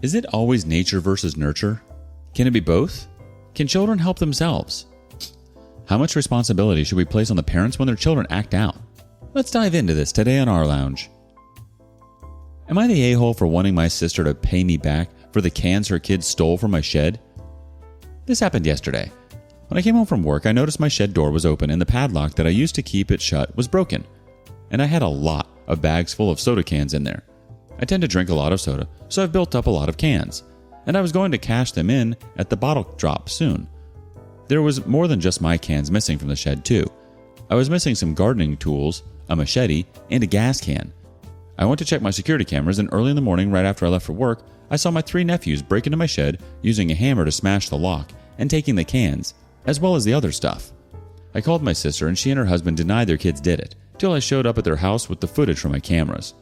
Is it always nature versus nurture? Can it be both? Can children help themselves? How much responsibility should we place on the parents when their children act out? Let's dive into this today on our lounge. Am I the a-hole for wanting my sister to pay me back for the cans her kids stole from my shed? This happened yesterday. When I came home from work, I noticed my shed door was open and the padlock that I used to keep it shut was broken. And I had a lot of bags full of soda cans in there. I tend to drink a lot of soda, so I've built up a lot of cans. And I was going to cash them in at the bottle drop soon. There was more than just my cans missing from the shed too. I was missing some gardening tools, a machete, and a gas can. I went to check my security cameras, and early in the morning, right after I left for work, I saw my 3 nephews break into my shed using a hammer to smash the lock and taking the cans, as well as the other stuff. I called my sister, and she and her husband denied their kids did it, till I showed up at their house with the footage from my cameras.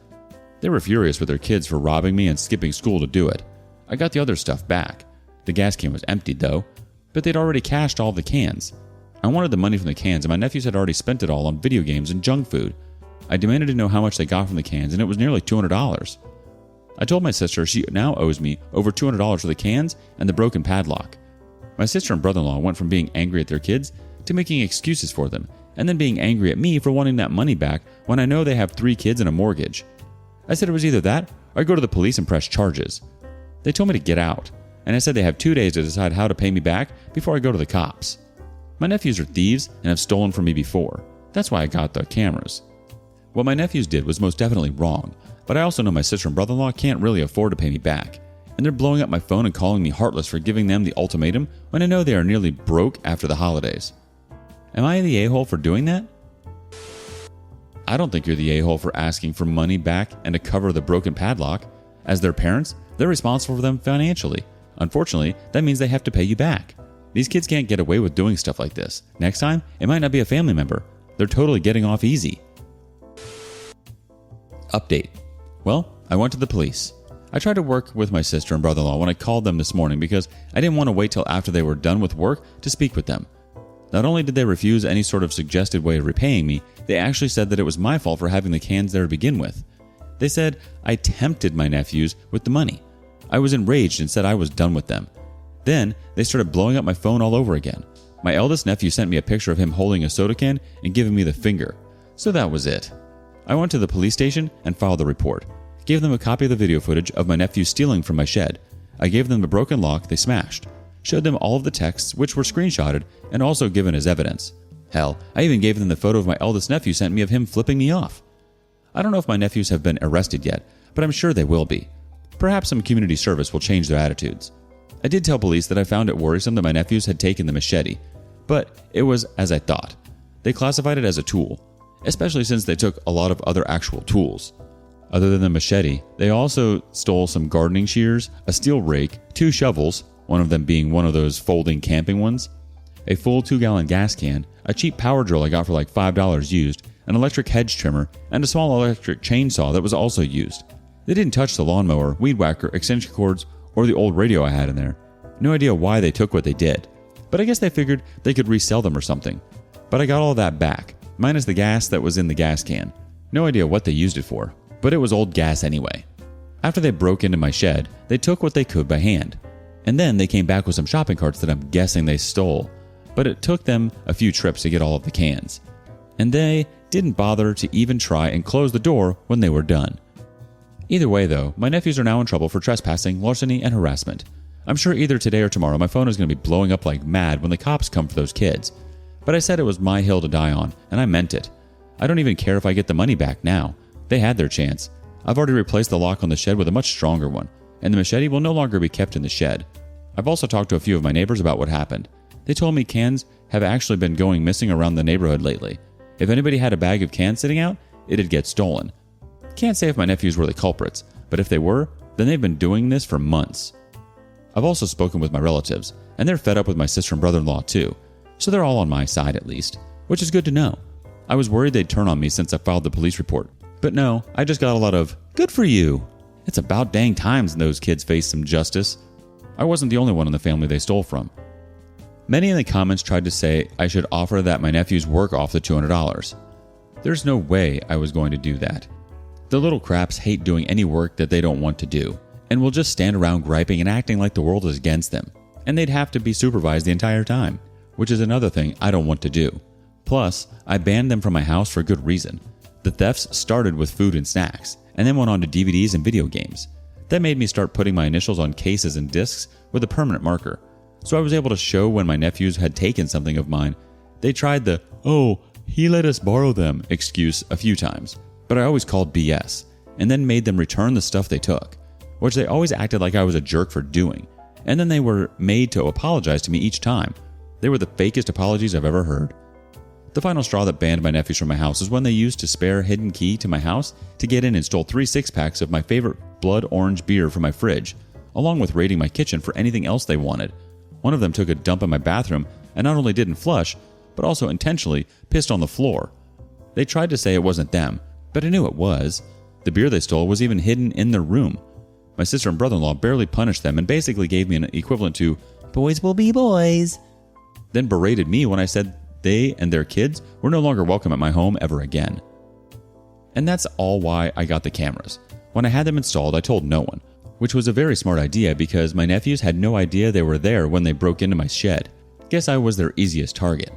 They were furious with their kids for robbing me and skipping school to do it. I got the other stuff back. The gas can was emptied, though, but they'd already cashed all the cans. I wanted the money from the cans, and my nephews had already spent it all on video games and junk food. I demanded to know how much they got from the cans, and it was nearly $200. I told my sister she now owes me over $200 for the cans and the broken padlock. My sister and brother-in-law went from being angry at their kids to making excuses for them, and then being angry at me for wanting that money back when I know they have 3 kids and a mortgage. I said it was either that or I'd go to the police and press charges. They told me to get out, and I said they have 2 days to decide how to pay me back before I go to the cops. My nephews are thieves and have stolen from me before. That's why I got the cameras. What my nephews did was most definitely wrong, but I also know my sister and brother-in-law can't really afford to pay me back, and they're blowing up my phone and calling me heartless for giving them the ultimatum when I know they are nearly broke after the holidays. Am I the a-hole for doing that? I don't think you're the a-hole for asking for money back and to cover the broken padlock. As their parents, they're responsible for them financially. Unfortunately, that means they have to pay you back. These kids can't get away with doing stuff like this. Next time, it might not be a family member. They're totally getting off easy. Update. Well, I went to the police. I tried to work with my sister and brother-in-law when I called them this morning because I didn't want to wait till after they were done with work to speak with them. Not only did they refuse any sort of suggested way of repaying me, they actually said that it was my fault for having the cans there to begin with. They said I tempted my nephews with the money. I was enraged and said I was done with them. Then they started blowing up my phone all over again. My eldest nephew sent me a picture of him holding a soda can and giving me the finger. So that was it. I went to the police station and filed the report. Gave them a copy of the video footage of my nephew stealing from my shed. I gave them the broken lock they smashed. Showed them all of the texts which were screenshotted and also given as evidence. Hell, I even gave them the photo of my eldest nephew sent me of him flipping me off. I don't know if my nephews have been arrested yet, but I'm sure they will be. Perhaps some community service will change their attitudes. I did tell police that I found it worrisome that my nephews had taken the machete, but it was as I thought. They classified it as a tool, especially since they took a lot of other actual tools. Other than the machete, they also stole some gardening shears, a steel rake, 2 shovels, one of them being one of those folding camping ones, a full 2-gallon gas can, a cheap power drill I got for like $5 used, an electric hedge trimmer, and a small electric chainsaw that was also used. They didn't touch the lawnmower, weed whacker, extension cords, or the old radio I had in there. No idea why they took what they did, but I guess they figured they could resell them or something. But I got all that back, minus the gas that was in the gas can. No idea what they used it for, but it was old gas anyway. After they broke into my shed, they took what they could by hand. And then they came back with some shopping carts that I'm guessing they stole, but it took them a few trips to get all of the cans. And they didn't bother to even try and close the door when they were done. Either way though, my nephews are now in trouble for trespassing, larceny, and harassment. I'm sure either today or tomorrow my phone is going to be blowing up like mad when the cops come for those kids. But I said it was my hill to die on, and I meant it. I don't even care if I get the money back now. They had their chance. I've already replaced the lock on the shed with a much stronger one, and the machete will no longer be kept in the shed. I've also talked to a few of my neighbors about what happened. They told me cans have actually been going missing around the neighborhood lately. If anybody had a bag of cans sitting out, it'd get stolen. Can't say if my nephews were the culprits, but if they were, then they've been doing this for months. I've also spoken with my relatives, and they're fed up with my sister and brother-in-law too, so they're all on my side at least, which is good to know. I was worried they'd turn on me since I filed the police report, but no, I just got a lot of, "Good for you." It's about dang times those kids face some justice. I wasn't the only one in the family they stole from. Many in the comments tried to say I should offer that my nephews work off the $200. There's no way I was going to do that. The little craps hate doing any work that they don't want to do, and will just stand around griping and acting like the world is against them, and they'd have to be supervised the entire time, which is another thing I don't want to do. Plus, I banned them from my house for good reason. The thefts started with food and snacks, and then went on to DVDs and video games. That made me start putting my initials on cases and discs with a permanent marker, so I was able to show when my nephews had taken something of mine. They tried the, "Oh, he let us borrow them" excuse a few times, but I always called BS, and then made them return the stuff they took, which they always acted like I was a jerk for doing, and then they were made to apologize to me each time. They were the fakest apologies I've ever heard. The final straw that banned my nephews from my house was when they used a spare hidden key to my house to get in and stole 3 six-packs of my favorite blood orange beer from my fridge, along with raiding my kitchen for anything else they wanted. One of them took a dump in my bathroom and not only didn't flush, but also intentionally pissed on the floor. They tried to say it wasn't them, but I knew it was. The beer they stole was even hidden in their room. My sister and brother-in-law barely punished them and basically gave me an equivalent to, "Boys will be boys," then berated me when I said they and their kids were no longer welcome at my home ever again. And that's all why I got the cameras. When I had them installed, I told no one, which was a very smart idea because my nephews had no idea they were there when they broke into my shed. Guess I was their easiest target.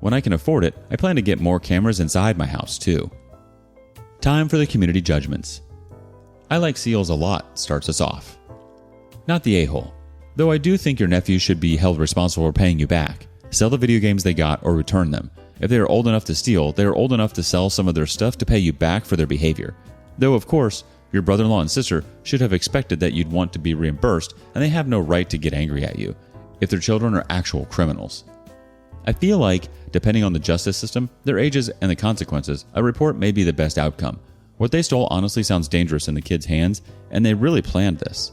When I can afford it, I plan to get more cameras inside my house too. Time for the community judgments. "I like seals a lot" starts us off. Not the a-hole. Though I do think your nephews should be held responsible for paying you back. Sell the video games they got or return them. If they are old enough to steal, they are old enough to sell some of their stuff to pay you back for their behavior. Though, of course, your brother-in-law and sister should have expected that you'd want to be reimbursed, and they have no right to get angry at you if their children are actual criminals. I feel like, depending on the justice system, their ages, and the consequences, a report may be the best outcome. What they stole honestly sounds dangerous in the kids' hands, and they really planned this.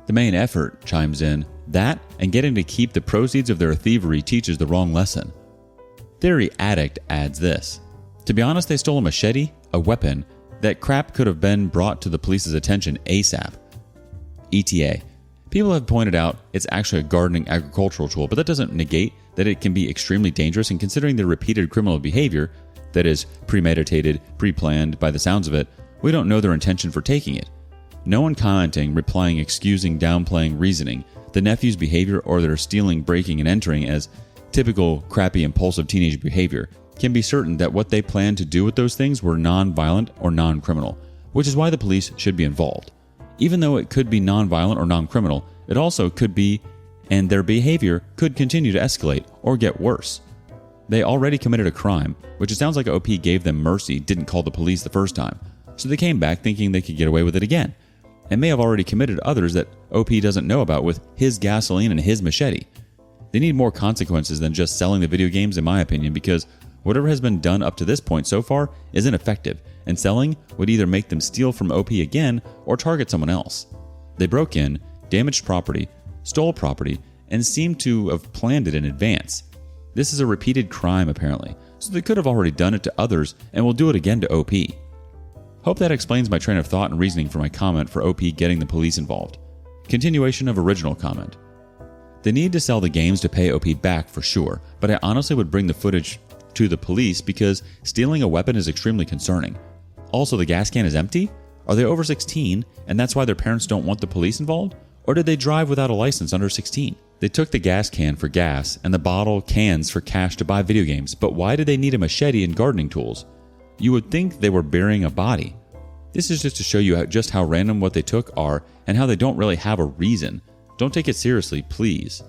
The main effort chimes in, that and getting to keep the proceeds of their thievery teaches the wrong lesson. Theory Addict adds this. To be honest, they stole a machete, a weapon. That crap could have been brought to the police's attention ASAP. ETA. People have pointed out it's actually a gardening agricultural tool, but that doesn't negate that it can be extremely dangerous, and considering their repeated criminal behavior, that is, premeditated, pre-planned by the sounds of it, we don't know their intention for taking it. No one commenting, replying, excusing, downplaying, reasoning the nephew's behavior or their stealing, breaking, and entering as typical crappy impulsive teenage behavior can be certain that what they planned to do with those things were non-violent or non-criminal, which is why the police should be involved. Even though it could be non-violent or non-criminal, it also could be, and their behavior could continue to escalate or get worse. They already committed a crime, which it sounds like OP gave them mercy, didn't call the police the first time, so they came back thinking they could get away with it again, and may have already committed others that OP doesn't know about with his gasoline and his machete. They need more consequences than just selling the video games, in my opinion, because whatever has been done up to this point so far is ineffective, and selling would either make them steal from OP again or target someone else. They broke in, damaged property, stole property, and seemed to have planned it in advance. This is a repeated crime apparently, so they could have already done it to others and will do it again to OP. Hope that explains my train of thought and reasoning for my comment for OP getting the police involved. Continuation of original comment. They need to sell the games to pay OP back for sure, but I honestly would bring the footage to the police because stealing a weapon is extremely concerning. Also, the gas can is empty? Are they over 16 and that's why their parents don't want the police involved? Or did they drive without a license under 16? They took the gas can for gas and the bottle cans for cash to buy video games, but why did they need a machete and gardening tools? You would think they were burying a body. This is just to show you just how random what they took are and how they don't really have a reason. Don't take it seriously, please.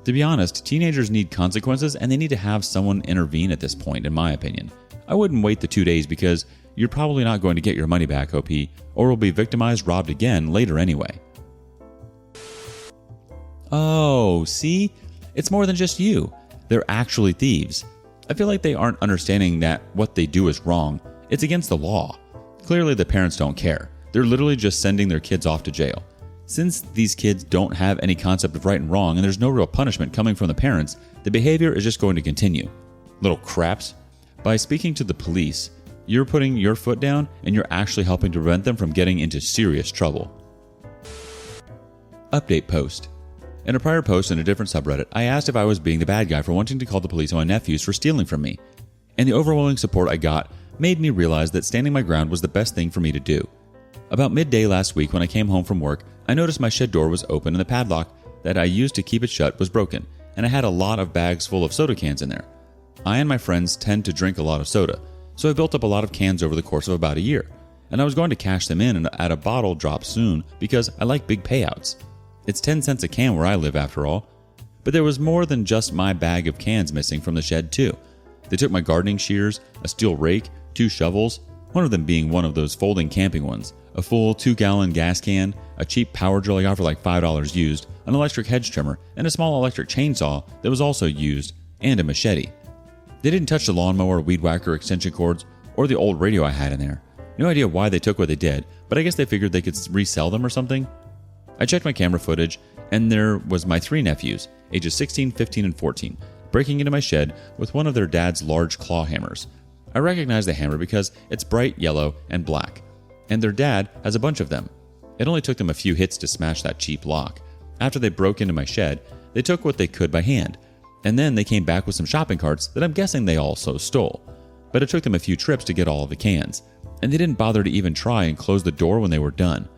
To be honest, teenagers need consequences and they need to have someone intervene at this point, in my opinion. I wouldn't wait the 2 days because you're probably not going to get your money back, OP, or will be victimized, robbed again later anyway. Oh, see? It's more than just you. They're actually thieves. I feel like they aren't understanding that what they do is wrong. It's against the law. Clearly the parents don't care. They're literally just sending their kids off to jail. Since these kids don't have any concept of right and wrong and there's no real punishment coming from the parents, the behavior is just going to continue. Little craps. By speaking to the police, you're putting your foot down and you're actually helping to prevent them from getting into serious trouble. Update post. In a prior post in a different subreddit, I asked if I was being the bad guy for wanting to call the police on my nephews for stealing from me, and the overwhelming support I got made me realize that standing my ground was the best thing for me to do. About midday last week when I came home from work, I noticed my shed door was open and the padlock that I used to keep it shut was broken, and I had a lot of bags full of soda cans in there. I and my friends tend to drink a lot of soda, so I built up a lot of cans over the course of about a year, and I was going to cash them in at a bottle drop soon because I like big payouts. It's 10 cents a can where I live after all. But there was more than just my bag of cans missing from the shed too. They took my gardening shears, a steel rake, 2 shovels, one of them being one of those folding camping ones, a full 2-gallon gas can, a cheap power drill I got for like $5 used, an electric hedge trimmer, and a small electric chainsaw that was also used, and a machete. They didn't touch the lawnmower, weed whacker, extension cords, or the old radio I had in there. No idea why they took what they did, but I guess they figured they could resell them or something. I checked my camera footage, and there was my 3 nephews, ages 16, 15, and 14, breaking into my shed with one of their dad's large claw hammers. I recognize the hammer because it's bright yellow and black, and their dad has a bunch of them. It only took them a few hits to smash that cheap lock. After they broke into my shed, they took what they could by hand, and then they came back with some shopping carts that I'm guessing they also stole. But it took them a few trips to get all of the cans, and they didn't bother to even try and close the door when they were done.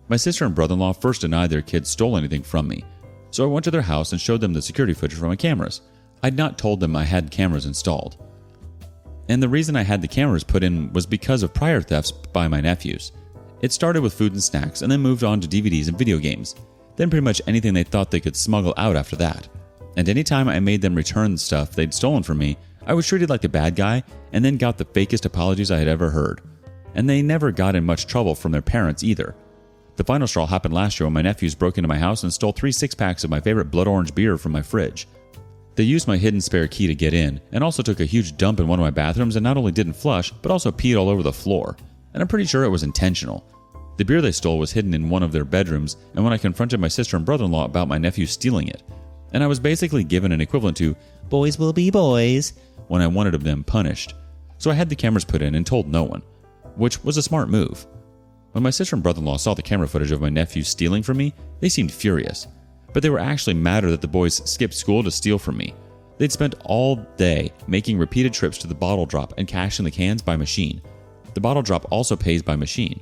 My sister and brother-in-law first denied their kids stole anything from me, so I went to their house and showed them the security footage from my cameras. I'd not told them I had cameras installed. And the reason I had the cameras put in was because of prior thefts by my nephews. It started with food and snacks and then moved on to DVDs and video games, then pretty much anything they thought they could smuggle out after that. And anytime I made them return stuff they'd stolen from me, I was treated like the bad guy and then got the fakest apologies I had ever heard. And they never got in much trouble from their parents either. The final straw happened last year when my nephews broke into my house and stole 3 6-packs of my favorite blood orange beer from my fridge. They used my hidden spare key to get in, and also took a huge dump in one of my bathrooms and not only didn't flush, but also peed all over the floor. And I'm pretty sure it was intentional. The beer they stole was hidden in one of their bedrooms, and when I confronted my sister and brother-in-law about my nephew stealing it, and I was basically given an equivalent to, boys will be boys, when I wanted them punished. So I had the cameras put in and told no one, which was a smart move. When my sister and brother-in-law saw the camera footage of my nephew stealing from me, they seemed furious. But they were actually madder that the boys skipped school to steal from me. They'd spent all day making repeated trips to the bottle drop and cashing the cans by machine. The bottle drop also pays by machine.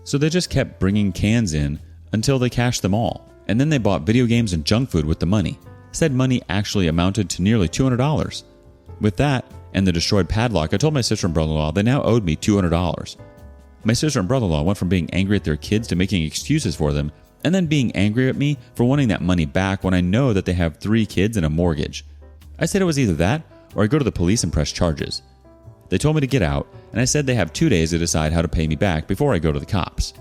So they just kept bringing cans in until they cashed them all. And then they bought video games and junk food with the money. Said money actually amounted to nearly $200. With that and the destroyed padlock, I told my sister and brother-in-law they now owed me $200. My sister and brother-in-law went from being angry at their kids to making excuses for them, and then being angry at me for wanting that money back when I know that they have 3 kids and a mortgage. I said it was either that or I go to the police and press charges. They told me to get out, and I said they have 2 days to decide how to pay me back before I go to the cops.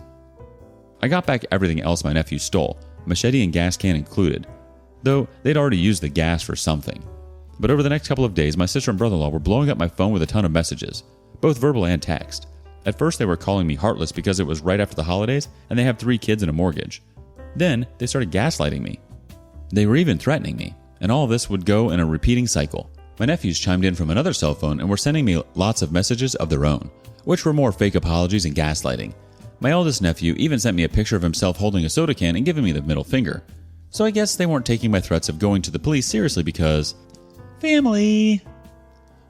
I got back everything else my nephew stole, machete and gas can included, though they'd already used the gas for something. But over the next couple of days, my sister and brother-in-law were blowing up my phone with a ton of messages, both verbal and text. At first, they were calling me heartless because it was right after the holidays and they have 3 kids and a mortgage. Then, they started gaslighting me. They were even threatening me, and all of this would go in a repeating cycle. My nephews chimed in from another cell phone and were sending me lots of messages of their own, which were more fake apologies and gaslighting. My eldest nephew even sent me a picture of himself holding a soda can and giving me the middle finger. So I guess they weren't taking my threats of going to the police seriously because... family!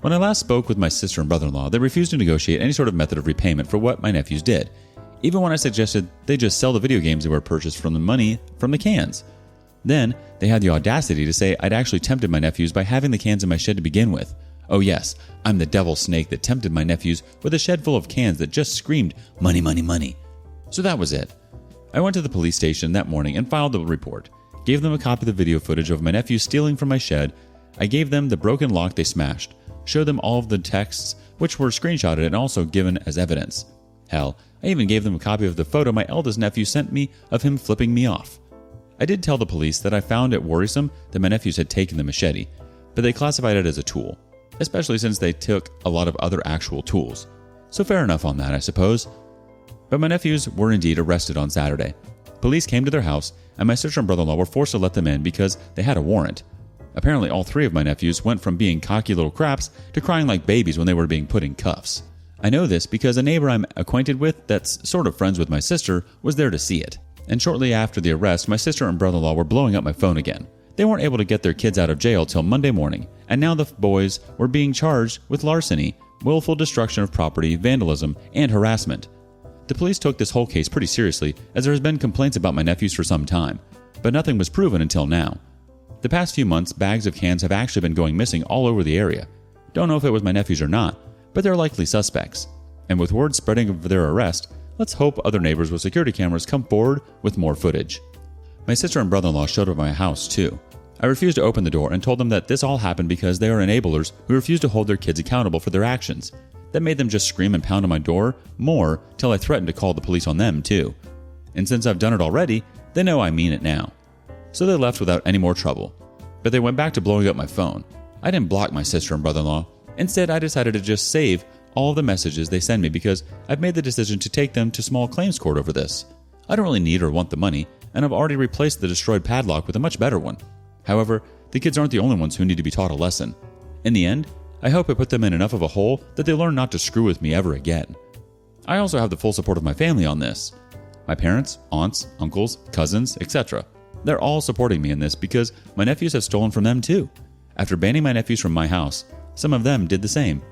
When I last spoke with my sister and brother-in-law, they refused to negotiate any sort of method of repayment for what my nephews did, even when I suggested they just sell the video games that were purchased from the money from the cans. Then, they had the audacity to say I'd actually tempted my nephews by having the cans in my shed to begin with. Oh yes, I'm the devil snake that tempted my nephews with a shed full of cans that just screamed, money, money, money. So that was it. I went to the police station that morning and filed the report, gave them a copy of the video footage of my nephew stealing from my shed. I gave them the broken lock they smashed, showed them all of the texts, which were screenshotted and also given as evidence. Hell, I even gave them a copy of the photo my eldest nephew sent me of him flipping me off. I did tell the police that I found it worrisome that my nephews had taken the machete, but they classified it as a tool, especially since they took a lot of other actual tools. So fair enough on that, I suppose. But my nephews were indeed arrested on Saturday. Police came to their house, and my sister and brother-in-law were forced to let them in because they had a warrant. Apparently, all 3 of my nephews went from being cocky little craps to crying like babies when they were being put in cuffs. I know this because a neighbor I'm acquainted with that's sort of friends with my sister was there to see it. And shortly after the arrest, my sister and brother-in-law were blowing up my phone again. They weren't able to get their kids out of jail till Monday morning, and now the boys were being charged with larceny, willful destruction of property, vandalism, and harassment. The police took this whole case pretty seriously, as there has been complaints about my nephews for some time, but nothing was proven until now. The past few months, bags of cans have actually been going missing all over the area. Don't know if it was my nephews or not, but they're likely suspects. And with word spreading of their arrest, let's hope other neighbors with security cameras come forward with more footage. My sister and brother-in-law showed up at my house too. I refused to open the door and told them that this all happened because they are enablers who refuse to hold their kids accountable for their actions. That made them just scream and pound on my door more till I threatened to call the police on them too. And since I've done it already, they know I mean it now. So they left without any more trouble. But they went back to blowing up my phone. I didn't block my sister and brother-in-law. Instead, I decided to just save all of the messages they send me because I've made the decision to take them to small claims court over this. I don't really need or want the money, and I've already replaced the destroyed padlock with a much better one. However, the kids aren't the only ones who need to be taught a lesson. In the end, I hope I put them in enough of a hole that they learn not to screw with me ever again. I also have the full support of my family on this. My parents, aunts, uncles, cousins, etc. They're all supporting me in this because my nephews have stolen from them too. After banning my nephews from my house, some of them did the same.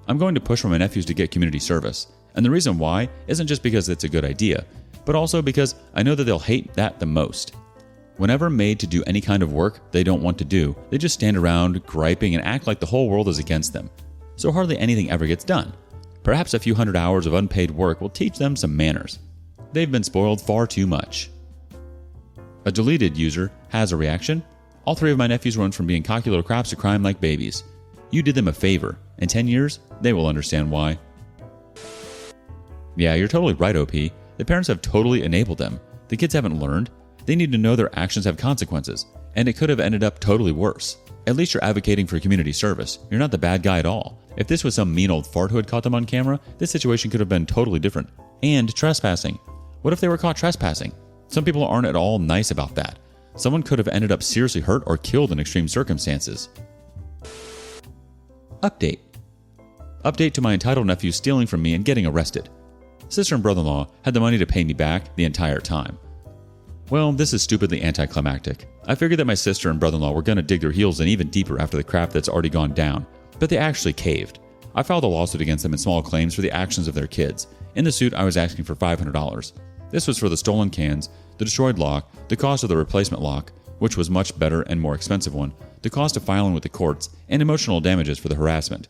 I'm going to push for my nephews to get community service, and the reason why isn't just because it's a good idea, but also because I know that they'll hate that the most. Whenever made to do any kind of work they don't want to do, they just stand around griping and act like the whole world is against them. So hardly anything ever gets done. Perhaps a few hundred hours of unpaid work will teach them some manners. They've been spoiled far too much. A deleted user has a reaction. All three of my nephews went from being cocky little craps to crying like babies. You did them a favor. In 10 years, they will understand why. Yeah, you're totally right, OP. The parents have totally enabled them. The kids haven't learned. They need to know their actions have consequences, and it could have ended up totally worse. At least you're advocating for community service. You're not the bad guy at all. If this was some mean old fart who had caught them on camera, this situation could have been totally different. And trespassing. What if they were caught trespassing? Some people aren't at all nice about that. Someone could have ended up seriously hurt or killed in extreme circumstances. Update. Update to my entitled nephew stealing from me and getting arrested. Sister and brother-in-law had the money to pay me back the entire time. Well, this is stupidly anticlimactic. I figured that my sister and brother-in-law were going to dig their heels in even deeper after the crap that's already gone down, but they actually caved. I filed a lawsuit against them in small claims for the actions of their kids. In the suit, I was asking for $500. This was for the stolen cans, the destroyed lock, the cost of the replacement lock, which was much better and more expensive one, the cost of filing with the courts, and emotional damages for the harassment.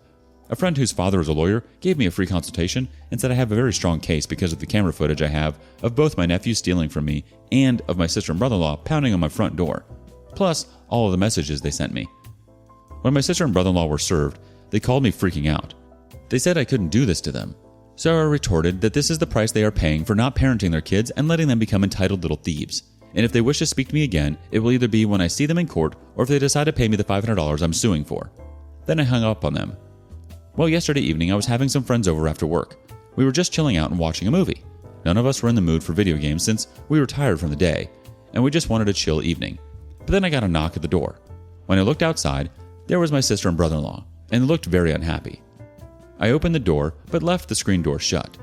A friend whose father is a lawyer gave me a free consultation and said I have a very strong case because of the camera footage I have of both my nephews stealing from me and of my sister and brother-in-law pounding on my front door, plus all of the messages they sent me. When my sister and brother-in-law were served, they called me freaking out. They said I couldn't do this to them. So I retorted that this is the price they are paying for not parenting their kids and letting them become entitled little thieves. And if they wish to speak to me again, it will either be when I see them in court or if they decide to pay me the $500 I'm suing for. Then I hung up on them. Well, yesterday evening I was having some friends over after work. We were just chilling out and watching a movie. None of us were in the mood for video games since we were tired from the day, and we just wanted a chill evening. But then I got a knock at the door. When I looked outside, there was my sister and brother-in-law, and they looked very unhappy. I opened the door, but left the screen door shut.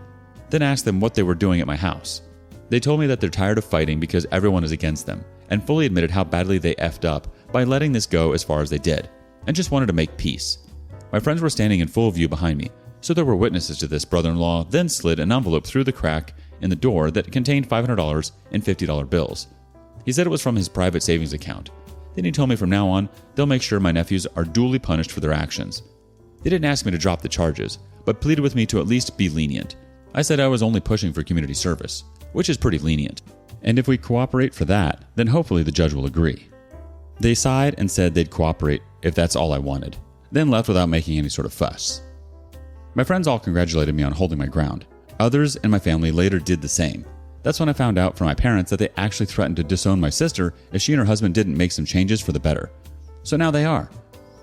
Then asked them what they were doing at my house. They told me that they're tired of fighting because everyone is against them, and fully admitted how badly they effed up by letting this go as far as they did, and just wanted to make peace. My friends were standing in full view behind me, so there were witnesses to this. Brother-in-law then slid an envelope through the crack in the door that contained $500 and $50 bills. He said it was from his private savings account. Then he told me from now on, they'll make sure my nephews are duly punished for their actions. They didn't ask me to drop the charges, but pleaded with me to at least be lenient. I said I was only pushing for community service, which is pretty lenient. And if we cooperate for that, then hopefully the judge will agree. They sighed and said they'd cooperate if that's all I wanted, then left without making any sort of fuss. My friends all congratulated me on holding my ground. Others in my family later did the same. That's when I found out from my parents that they actually threatened to disown my sister if she and her husband didn't make some changes for the better. So now they are.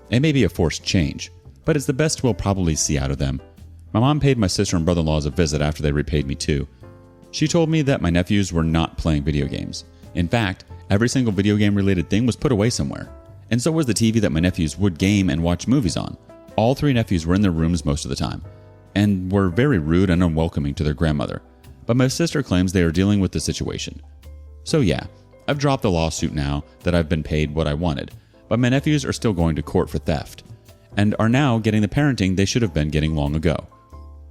It may be a forced change, but it's the best we'll probably see out of them. My mom paid my sister and brother-in-laws a visit after they repaid me too. She told me that my nephews were not playing video games. In fact, every single video game related thing was put away somewhere. And so was the TV that my nephews would game and watch movies on. All three nephews were in their rooms most of the time, and were very rude and unwelcoming to their grandmother. But my sister claims they are dealing with the situation. So yeah, I've dropped the lawsuit now that I've been paid what I wanted, but my nephews are still going to court for theft, and are now getting the parenting they should have been getting long ago.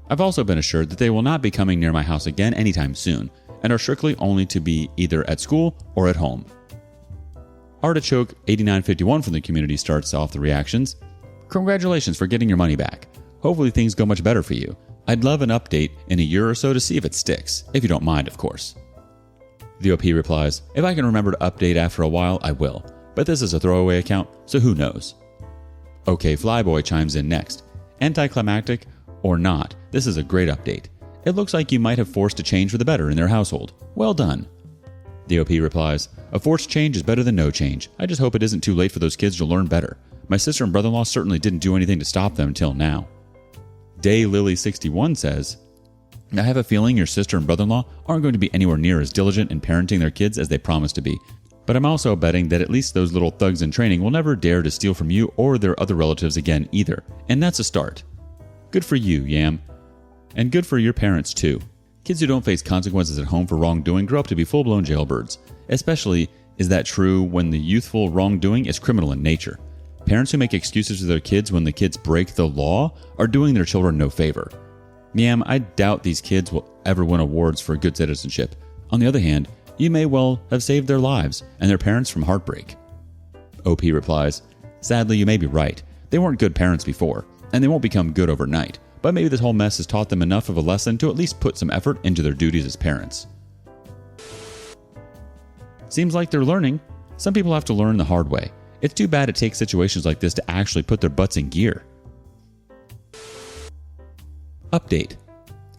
I've also been assured that they will not be coming near my house again anytime soon, and are strictly only to be either at school or at home. Artichoke 8951 from the community starts off the reactions. Congratulations for getting your money back. Hopefully things go much better for you. I'd love an update in a year or so to see if it sticks, if you don't mind, of course. The OP replies, if I can remember to update after a while, I will, but this is a throwaway account, so who knows. OK Flyboy chimes in next. Anticlimactic or not, this is a great update. It looks like you might have forced a change for the better in their household. Well done. The OP replies, a forced change is better than no change. I just hope it isn't too late for those kids to learn better. My sister and brother-in-law certainly didn't do anything to stop them until now. Daylily61 says, I have a feeling your sister and brother-in-law aren't going to be anywhere near as diligent in parenting their kids as they promised to be. But I'm also betting that at least those little thugs in training will never dare to steal from you or their other relatives again either. And that's a start. Good for you, Yam. And good for your parents, too. Kids who don't face consequences at home for wrongdoing grow up to be full-blown jailbirds. Especially is that true when the youthful wrongdoing is criminal in nature. Parents who make excuses to their kids when the kids break the law are doing their children no favor. Yam, I doubt these kids will ever win awards for good citizenship. On the other hand, you may well have saved their lives and their parents from heartbreak. OP replies, sadly, you may be right. They weren't good parents before, and they won't become good overnight. But maybe this whole mess has taught them enough of a lesson to at least put some effort into their duties as parents. Seems like they're learning. Some people have to learn the hard way. It's too bad it takes situations like this to actually put their butts in gear. Update.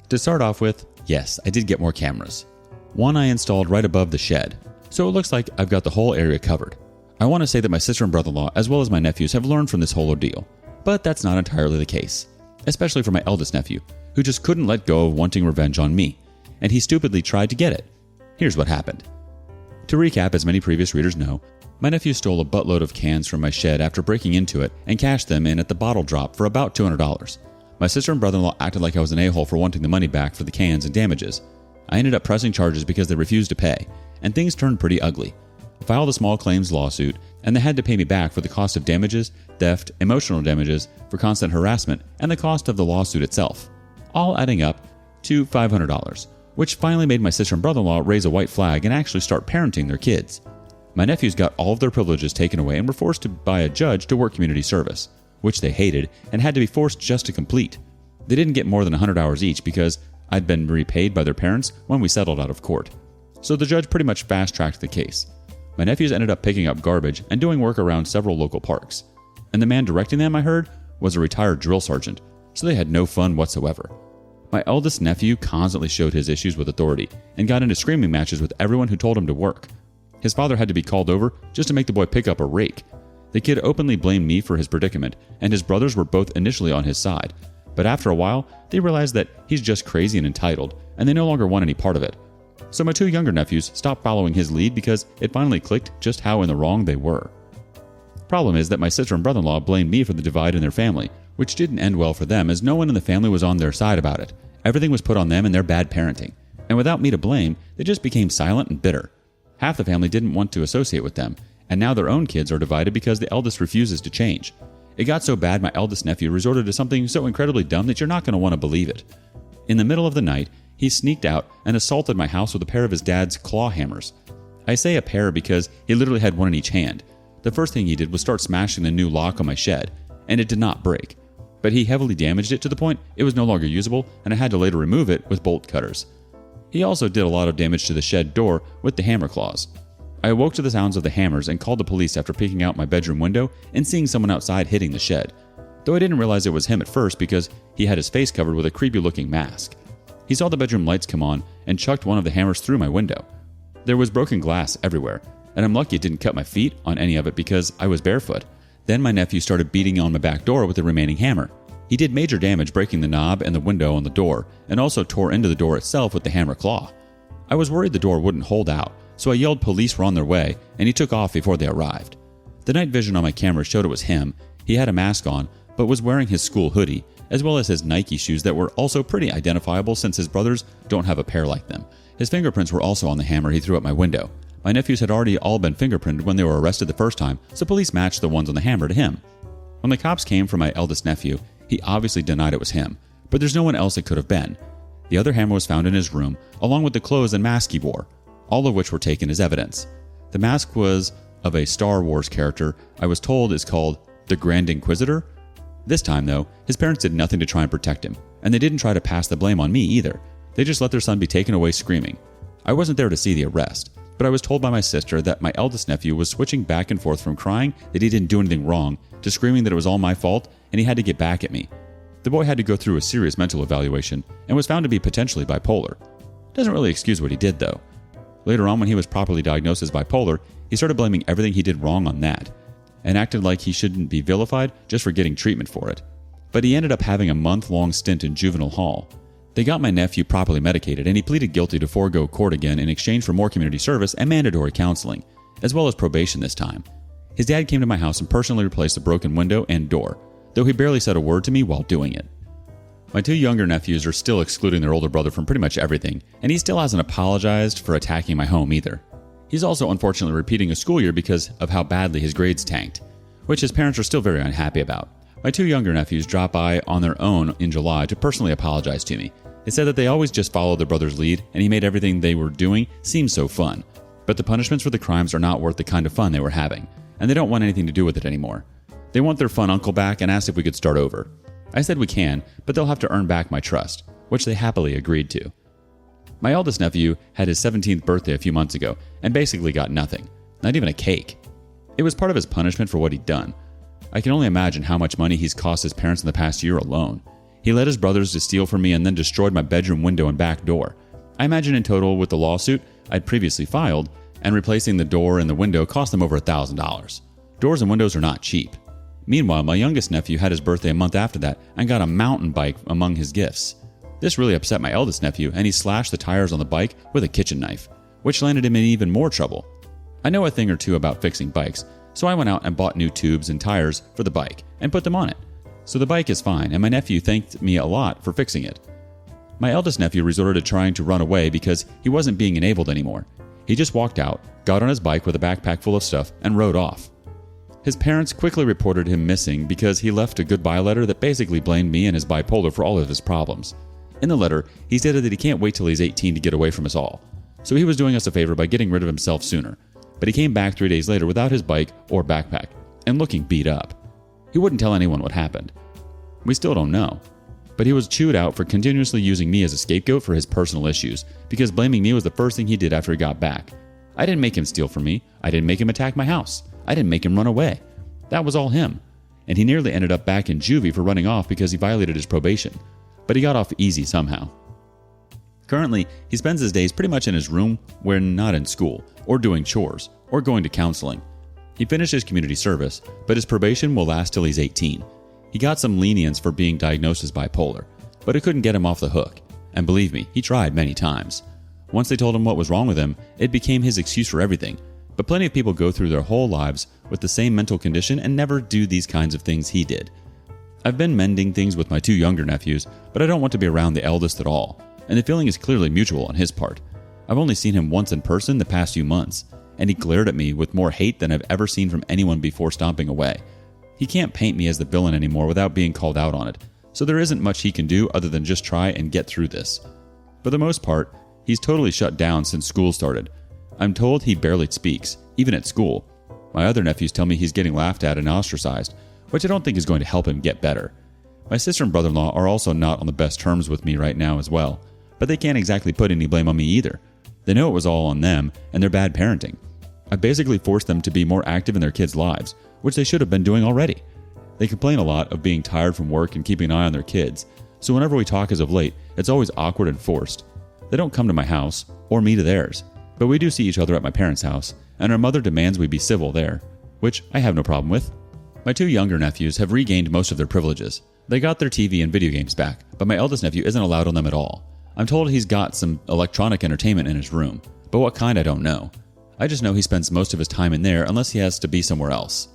To start off with, yes, I did get more cameras. One I installed right above the shed, so it looks like I've got the whole area covered. I want to say that my sister and brother-in-law, as well as my nephews, have learned from this whole ordeal, but that's not entirely the case. Especially for my eldest nephew, who just couldn't let go of wanting revenge on me, and he stupidly tried to get it. Here's what happened. To recap, as many previous readers know, my nephew stole a buttload of cans from my shed after breaking into it and cashed them in at the bottle drop for about $200. My sister and brother-in-law acted like I was an a-hole for wanting the money back for the cans and damages. I ended up pressing charges because they refused to pay, and things turned pretty ugly. I filed a small claims lawsuit, and they had to pay me back for the cost of damages, theft, emotional damages, for constant harassment, and the cost of the lawsuit itself, all adding up to $500, which finally made my sister and brother-in-law raise a white flag and actually start parenting their kids. My nephews got all of their privileges taken away and were forced to by a judge to work community service, which they hated and had to be forced just to complete. They didn't get more than 100 hours each because I'd been repaid by their parents when we settled out of court. So the judge pretty much fast-tracked the case. My nephews ended up picking up garbage and doing work around several local parks. And the man directing them, I heard, was a retired drill sergeant, so they had no fun whatsoever. My eldest nephew constantly showed his issues with authority and got into screaming matches with everyone who told him to work. His father had to be called over just to make the boy pick up a rake. The kid openly blamed me for his predicament, and his brothers were both initially on his side. But after a while, they realized that he's just crazy and entitled, and they no longer want any part of it. So my two younger nephews stopped following his lead because it finally clicked just how in the wrong they were. Problem is that my sister and brother-in-law blamed me for the divide in their family, which didn't end well for them as no one in the family was on their side about it. Everything was put on them and their bad parenting. And without me to blame, they just became silent and bitter. Half the family didn't want to associate with them, and now their own kids are divided because the eldest refuses to change. It got so bad my eldest nephew resorted to something so incredibly dumb that you're not going to want to believe it. In the middle of the night, he sneaked out and assaulted my house with a pair of his dad's claw hammers. I say a pair because he literally had one in each hand. The first thing he did was start smashing the new lock on my shed, and it did not break. But he heavily damaged it to the point it was no longer usable, and I had to later remove it with bolt cutters. He also did a lot of damage to the shed door with the hammer claws. I awoke to the sounds of the hammers and called the police after peeking out my bedroom window and seeing someone outside hitting the shed, though I didn't realize it was him at first because he had his face covered with a creepy-looking mask. He saw the bedroom lights come on and chucked one of the hammers through my window. There was broken glass everywhere, and I'm lucky it didn't cut my feet on any of it because I was barefoot. Then my nephew started beating on my back door with the remaining hammer. He did major damage breaking the knob and the window on the door, and also tore into the door itself with the hammer claw. I was worried the door wouldn't hold out, so I yelled police were on their way, and he took off before they arrived. The night vision on my camera showed it was him. He had a mask on, but was wearing his school hoodie, as well as his Nike shoes that were also pretty identifiable since his brothers don't have a pair like them. His fingerprints were also on the hammer he threw at my window. My nephews had already all been fingerprinted when they were arrested the first time, so police matched the ones on the hammer to him. When the cops came for my eldest nephew, he obviously denied it was him, but there's no one else it could have been. The other hammer was found in his room, along with the clothes and mask he wore, all of which were taken as evidence. The mask was of a Star Wars character I was told is called the Grand Inquisitor. This time, though, his parents did nothing to try and protect him, and they didn't try to pass the blame on me either. They just let their son be taken away screaming. I wasn't there to see the arrest, but I was told by my sister that my eldest nephew was switching back and forth from crying that he didn't do anything wrong to screaming that it was all my fault and he had to get back at me. The boy had to go through a serious mental evaluation and was found to be potentially bipolar. Doesn't really excuse what he did, though. Later on, when he was properly diagnosed as bipolar, he started blaming everything he did wrong on that, and acted like he shouldn't be vilified just for getting treatment for it. But he ended up having a month-long stint in juvenile hall. They got my nephew properly medicated, and he pleaded guilty to forego court again in exchange for more community service and mandatory counseling, as well as probation this time. His dad came to my house and personally replaced the broken window and door, though he barely said a word to me while doing it. My two younger nephews are still excluding their older brother from pretty much everything, and he still hasn't apologized for attacking my home either. He's also unfortunately repeating a school year because of how badly his grades tanked, which his parents are still very unhappy about. My two younger nephews dropped by on their own in July to personally apologize to me. They said that they always just followed their brother's lead, and he made everything they were doing seem so fun. But the punishments for the crimes are not worth the kind of fun they were having, and they don't want anything to do with it anymore. They want their fun uncle back and asked if we could start over. I said we can, but they'll have to earn back my trust, which they happily agreed to. My eldest nephew had his 17th birthday a few months ago and basically got nothing, not even a cake. It was part of his punishment for what he'd done. I can only imagine how much money he's cost his parents in the past year alone. He led his brothers to steal from me and then destroyed my bedroom window and back door. I imagine in total with the lawsuit I'd previously filed and replacing the door and the window cost them over $1,000. Doors and windows are not cheap. Meanwhile, my youngest nephew had his birthday a month after that and got a mountain bike among his gifts. This really upset my eldest nephew, and he slashed the tires on the bike with a kitchen knife, which landed him in even more trouble. I know a thing or two about fixing bikes, so I went out and bought new tubes and tires for the bike and put them on it. So the bike is fine, and my nephew thanked me a lot for fixing it. My eldest nephew resorted to trying to run away because he wasn't being enabled anymore. He just walked out, got on his bike with a backpack full of stuff, and rode off. His parents quickly reported him missing because he left a goodbye letter that basically blamed me and his bipolar for all of his problems. In the letter, he stated that he can't wait till he's 18 to get away from us all, so he was doing us a favor by getting rid of himself sooner. But he came back 3 days later without his bike or backpack, and looking beat up. He wouldn't tell anyone what happened. We still don't know. But he was chewed out for continuously using me as a scapegoat for his personal issues, because blaming me was the first thing he did after he got back. I didn't make him steal from me. I didn't make him attack my house. I didn't make him run away. That was all him. And he nearly ended up back in juvie for running off because he violated his probation. But he got off easy somehow. Currently, he spends his days pretty much in his room when not in school, or doing chores, or going to counseling. He finished his community service, but his probation will last till he's 18. He got some lenience for being diagnosed as bipolar, but it couldn't get him off the hook. And believe me, he tried many times. Once they told him what was wrong with him, it became his excuse for everything. But plenty of people go through their whole lives with the same mental condition and never do these kinds of things he did. I've been mending things with my two younger nephews, but I don't want to be around the eldest at all, and the feeling is clearly mutual on his part. I've only seen him once in person the past few months, and he glared at me with more hate than I've ever seen from anyone before stomping away. He can't paint me as the villain anymore without being called out on it, so there isn't much he can do other than just try and get through this. For the most part, he's totally shut down since school started. I'm told he barely speaks, even at school. My other nephews tell me he's getting laughed at and ostracized, which I don't think is going to help him get better. My sister and brother-in-law are also not on the best terms with me right now as well, but they can't exactly put any blame on me either. They know it was all on them and their bad parenting. I basically forced them to be more active in their kids' lives, which they should have been doing already. They complain a lot of being tired from work and keeping an eye on their kids, so whenever we talk as of late, it's always awkward and forced. They don't come to my house, or me to theirs, but we do see each other at my parents' house, and our mother demands we be civil there, which I have no problem with. My two younger nephews have regained most of their privileges. They got their TV and video games back, but my eldest nephew isn't allowed on them at all. I'm told he's got some electronic entertainment in his room, but what kind I don't know. I just know he spends most of his time in there unless he has to be somewhere else.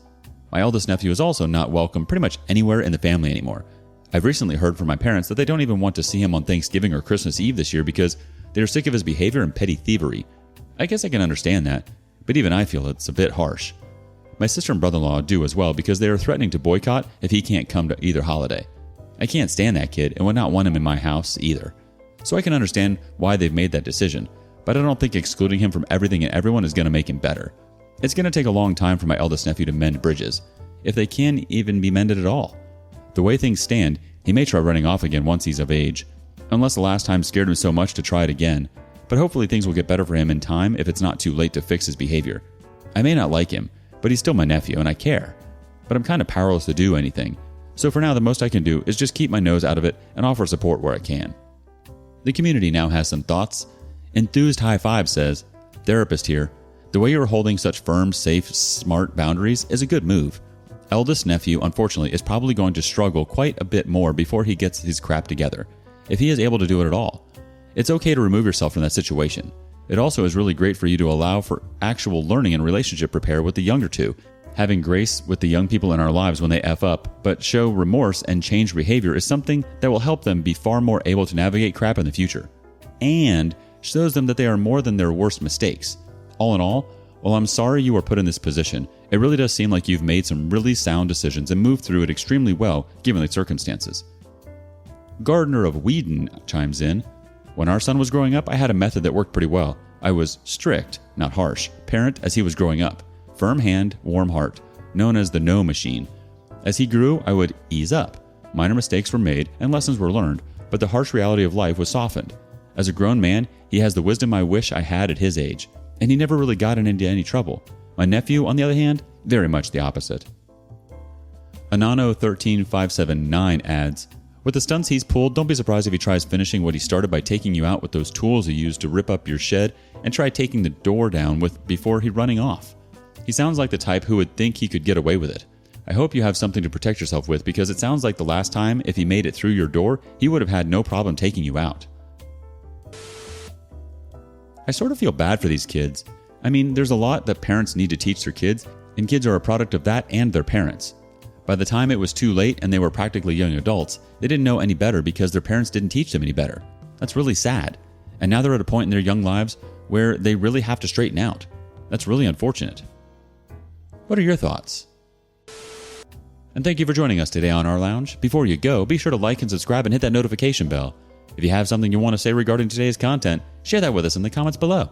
My eldest nephew is also not welcome pretty much anywhere in the family anymore. I've recently heard from my parents that they don't even want to see him on Thanksgiving or Christmas Eve this year because they're sick of his behavior and petty thievery. I guess I can understand that, but even I feel it's a bit harsh. My sister and brother-in-law do as well because they are threatening to boycott if he can't come to either holiday. I can't stand that kid and would not want him in my house either. So I can understand why they've made that decision, but I don't think excluding him from everything and everyone is going to make him better. It's going to take a long time for my eldest nephew to mend bridges, if they can even be mended at all. The way things stand, he may try running off again once he's of age, unless the last time scared him so much to try it again, but hopefully things will get better for him in time if it's not too late to fix his behavior. I may not like him, but he's still my nephew and I care. But I'm kind of powerless to do anything, so for now the most I can do is just keep my nose out of it and offer support where I can. The community now has some thoughts. Enthused High Five says, "Therapist here. The way you're holding such firm, safe, smart boundaries is a good move. Eldest nephew, unfortunately, is probably going to struggle quite a bit more before he gets his crap together, if he is able to do it at all. It's okay to remove yourself from that situation. It also is really great for you to allow for actual learning and relationship repair with the younger two. Having grace with the young people in our lives when they F up, but show remorse and change behavior is something that will help them be far more able to navigate crap in the future. And shows them that they are more than their worst mistakes. All in all, while I'm sorry you were put in this position, it really does seem like you've made some really sound decisions and moved through it extremely well given the circumstances." Gardener of Whedon chimes in, "When our son was growing up, I had a method that worked pretty well. I was strict, not harsh, parent as he was growing up. Firm hand, warm heart, known as the no machine. As he grew, I would ease up. Minor mistakes were made and lessons were learned, but the harsh reality of life was softened. As a grown man, he has the wisdom I wish I had at his age, and he never really got into any trouble. My nephew, on the other hand, very much the opposite." Anano13579 adds, "With the stunts he's pulled, don't be surprised if he tries finishing what he started by taking you out with those tools he used to rip up your shed and try taking the door down with before he running off. He sounds like the type who would think he could get away with it. I hope you have something to protect yourself with, because it sounds like the last time, if he made it through your door, he would have had no problem taking you out." I sort of feel bad for these kids. I mean, there's a lot that parents need to teach their kids, and kids are a product of that and their parents. By the time it was too late and they were practically young adults, they didn't know any better because their parents didn't teach them any better. That's really sad. And now they're at a point in their young lives where they really have to straighten out. That's really unfortunate. What are your thoughts? And thank you for joining us today on Our Lounge. Before you go, be sure to like and subscribe and hit that notification bell. If you have something you want to say regarding today's content, share that with us in the comments below.